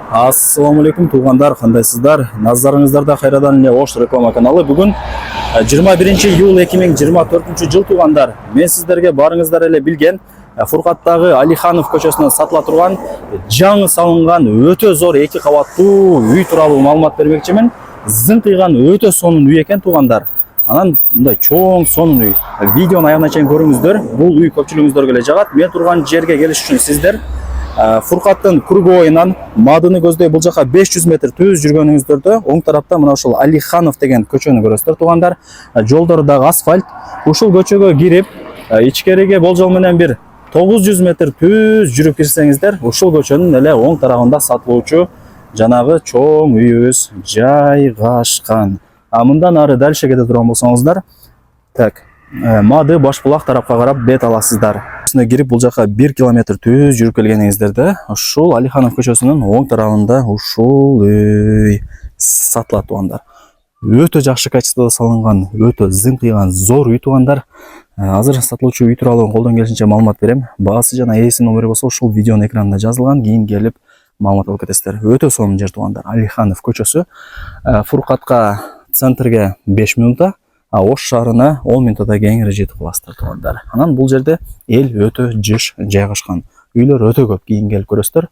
Ассаламу алейкум туғандар, қандайсыздар? Назарыңыздарда қайрадан эле Ош реклама каналы. Бүгін 21 июл 2024 жыл туғандар. Мен сіздерге барыңыздар эле билген Фуркаттагы Алиханов көчөсүнөн сатыла турган жаңы салынган өтө зор 2 кабаттуу үй тууралуу маалымат бермекчимин. Зыңкыйган өтө сонун үй экен туғандар. Анан мындай чоң сонун үй. Видеону аягына чейин көрүңүздөр. Бул үй көпчүлүгүңүздөргө эле жагат. Мен турган жерге келиш үчүн сиздер Фуркаттын круговойунан Мадыны көздөй бул жака 500 метр түз жүргөнүңүздөрдө оң тарапта мына ушул Алиханов деген көчөнү көрөсүздөр тугандар. Жолдору дагы асфальт. Ушул көчөгө кирип, ичкериге болжол менен бир 900 метр түз жүрүп кирсеңиздер, ушул көчөнүн эле оң тарабында сатылуучу жанагы чоң үйүбүз жайгашкан. Мындан ары дальше кете турган болсоңуздар, так, Мады Башбулак тарапка карап бет аласыздар. Үстүнө кирип бул жака 1 километр түз жүрүп келгениңиздерде, ушул Алиханов көчөсүнүн оң тарабында ушул үй сатылат тугандар. Өтө жакшы качествода салынган, өтө зыңкыйган зор үй тугандар. Азыр сатылуучу үй тууралуу колдон келишинче маалымат берем. Баасы жана ээсинин номери болсо ушул видеонун экранында жазылган, кийин келип маалымат алып кетесиздер. Өтө сонун жер тугандар. Алиханов көчөсү. Фуркатка центрге 5 минутта, Ош шаарына 10 минутада кеңири жетип каласыздар тугандар. Анан бул жерде эл өтө жыш жайгашкан. Үйлөр өтө көп, кийин келип көрөсүздөр.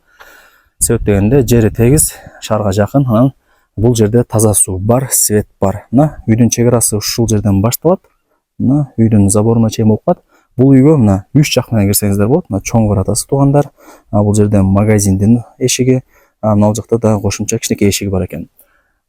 Себеп дегенде жери тегиз, шаарга жакын, анан бул жерде таза суу бар, свет бар. Мына үйдүн чек арасы ушул жерден башталат. Мына үйдүн заборуна чейин болуп калат. Бул үйгө мына 3 жак менен кирсеңиздер болот. Мына чоң вратасы тугандар. Бул жерде магазиндин эшиги, мына жакта да кошумча кичинекей эшиги бар экен.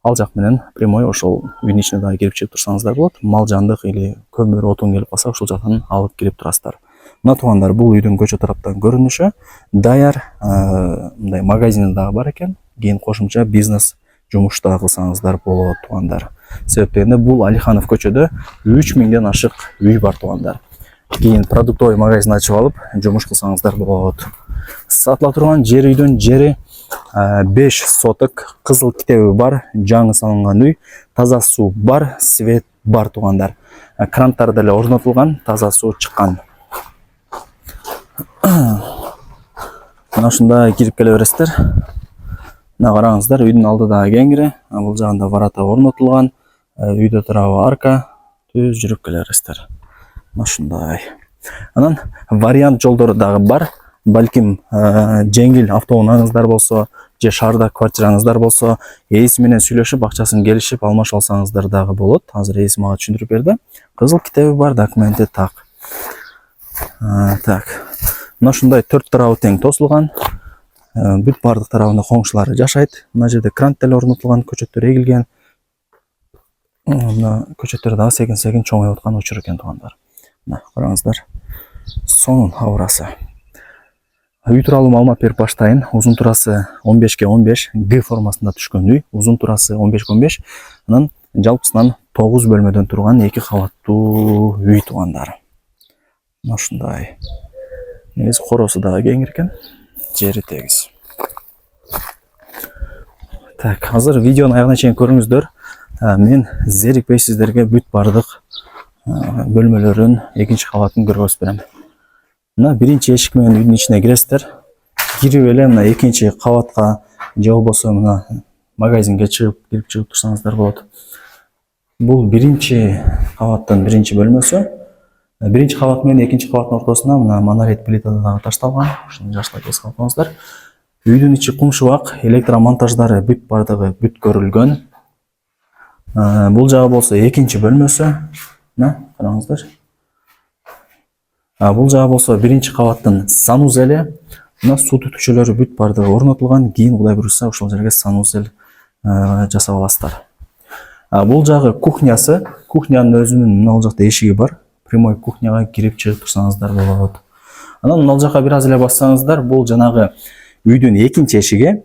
Ал жак менен прямой ошол үйдүн ичине дагы кирип чыгып турсаңыздар болот. Мал жандык или көмүр отун келип калса ушул жактан алып кирип турасыздар. Мына тугандар, бул үйдүн көчө тараптан көрүнүшү. Даяр мындай магазини дагы бар экен. Кийин кошумча бизнес жумуш дагы кылсаңыздар болот тугандар. Себеп дегенде бул Алиханов көчөдө 3000ден ашык үй бар тугандар. Кийин продуктовый магазин ачып алып жумуш кылсаңыздар болот. Сатыла турган жер үйдүн жери 5 соток, кызыл китеби бар, жаңы салынган үй, таза суу бар, свет бар тугандар. Кранттар деле орнотулган, таза суу чыккан. Мына ушундай кирип келе бересиздер. Мына караңыздар, үйдүн алды дагы кеңири, бул жагында варата орнотулган, үйдө тарабы арка, түз жүрүп келе бересиздер. Мына ушундай. Анан вариант жолдору дагы бар. Балким жеңил автоунааңыздар болсо, же шаарда квартираңыздар болсо, ээси менен сүйлөшүп, акчасын келишип алмашып алсаңыздар дагы болот. Азыр ээси мага түшүндүрүп берди. Кызыл китеби бар, документи так. Так. Мына ушундай 4 тарабы тең тосулган. Бүт бардык тарабында коңшулары жашайт. Мына жерде крант деле орнотулган, көчөттөр эгилген. Мына көчөттөр дагы секин чоңоюп аткан учур экен тугандар. Мына караңыздар. Сонун абырасы. Үй тууралуу маалымат берип баштайын. Узун турасы 15г15, Г формасында түшкөн үй. Узун турасы 15г15. Анан жалпысынан 9 бөлмөдөн турган 2 кабаттуу үй тугандар. Мына ушундай. Негизи коросу дагы кеңир экен. Жери тегиз. Так, азыр видеону аягына чейин көрүңүздөр. Мен зерикпей сиздерге бүт бардык бөлмөлөрүн, экинчи кабатын көргөзүп берем. Мына биринчи эшик менен үйдүн ичине киресиздер. Кирип эле мына экинчи кабатка же болбосо мына магазинге кирип чыгып турсаңыздар болот. Бул биринчи кабаттын биринчи бөлмөсү. Биринчи кабат менен экинчи кабаттын ортосуна мына монолит плита дагы ташталган. Ушуну жакшылап эске алып коюңуздар. Үйдүн ичи кумшубак, электромонтаждары бүт бардыгы бүт көрүлгөн. Бул жагы болсо экинчи бөлмөсү. Мына караңыздар. Бул жагы болсо биринчи кабаттын санузели. Мына суу түтүкчөлөрү бүт бардыгы орнотулган. Кийин Кудай буйруса ошол жерге санузел жасап аласыздар. Бул жагы кухнясы. Кухнянын өзүнүн мына бул жакта эшиги бар. Прямой кухняга кирип чыгып турсаңыздар болот. Анан мына жака бир аз эле бассаңыздар, бул жанагы үйдүн экинчи эшиги.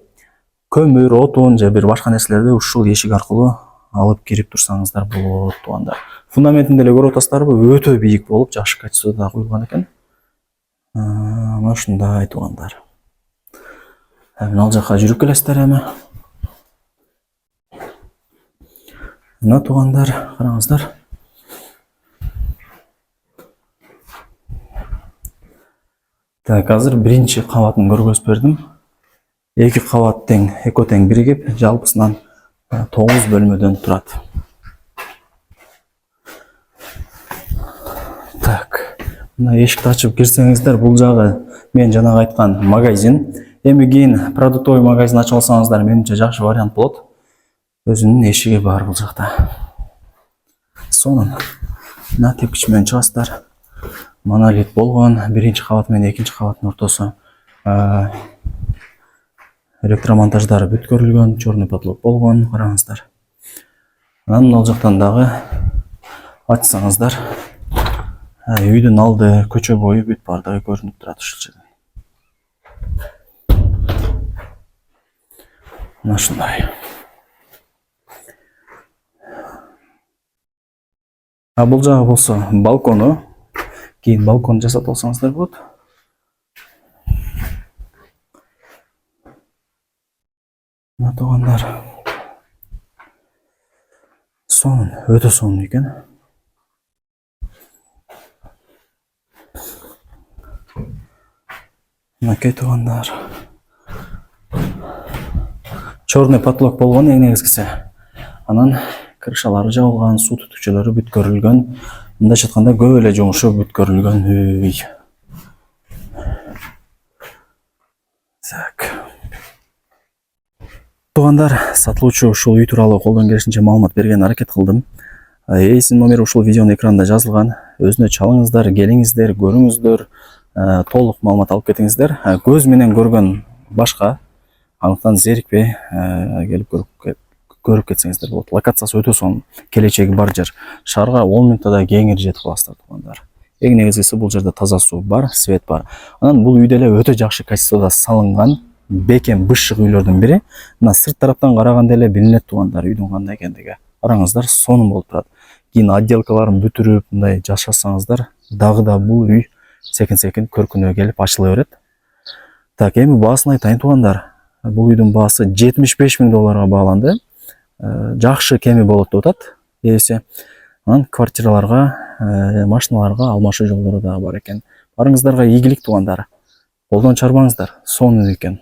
Көмүр, отун же бир башка нерселерди ушул эшик аркылуу алып кирип турсаңыздар болот тугандар. Фундаментин деле көрүп атасыздарбы? Өтө бийик болуп, жакшы качествода куюлган экен. Мына ушундай тугандар. Мына жака жүрүп келесиздер эми. Мына тугандар, караңыздар. Так, азыр биринчи кабатын көргөзүп бердим. 2 кабат тең, эко тең биригип, жалпысынан 9 бөлмөдөн турат. Так, мына эшикти ачып кирсеңиздер, бул жагы мен жанагы айткан магазин. Эми кийин продуктовый магазин ачып алсаңыздар, менимче жакшы вариант болот. Өзүнүн эшиги бар бул жакта. Сонун мына тепкич менен чыгасыздар. Монолит болгон, биринчи кабат менен экинчи кабаттын ортосу. Электромонтаждары бүткөрүлгөн, черный потолок болгон, караңыздар. Анан ал жактан дагы ачсаңыздар, үйдүн алды, көчө бою бүт бардыгы көрүнүп турат ушул жерден. Мына ушундай. Бул жагы болсо балкону. Кийин балкон жасап алсаңыздар болот. Мына туугандар. Сонун, өтө сонун экен. Мынакей туугандар. Черный потолок болгон эң негизгиси. Анан крышалары жабылган, суу түтүкчөлөрү бүткөрүлгөн. Мындайча айтканда көп эле жумушу бүткөрүлгөн үй. Так. Туугандар, сатылуучу ушул үй тууралуу колдон келишинче маалымат берген аракет кылдым. Эйсин номери ушул видеонун экранында жазылган. Өзүнө чалыңыздар, келиңиздер, көрүңүздөр, толук маалымат алып кетиңиздер. Көз менен көргөн башка, андыктан зерикпей келип көрүп кетсеңиздер болот. Локациясы өтө сонун, келечеги бар жер. Шаарга 10 мүнөттө кеңири жетип аласыздар туугандар. Эң негизгиси бул жерде таза суу бар, свет бар. Анан бул үй деле өтө жакшы качествода салынган, бекем бышык үйлөрдүн бири. Мына сырт тараптан караганда эле билинет туугандар үйдүн кандай экендиги. Караңыздар, сонун болуп турат. Кийин отделкаларын бүтүрүп, мындай жашасаңыздар, дагы да бул үй секин көркүнө келип ачыла берет. Так, эми баасын айтайын туугандар. Бул үйдүн баасы $75,000 бааланды. Жакшы кеми болот деп атат. Эсе анан квартираларга, машиналарга алмашуу жолдору да бар экен. Барыңыздарга ийгилик туугандар. Колдон чарбаңыздар. Сонун экен.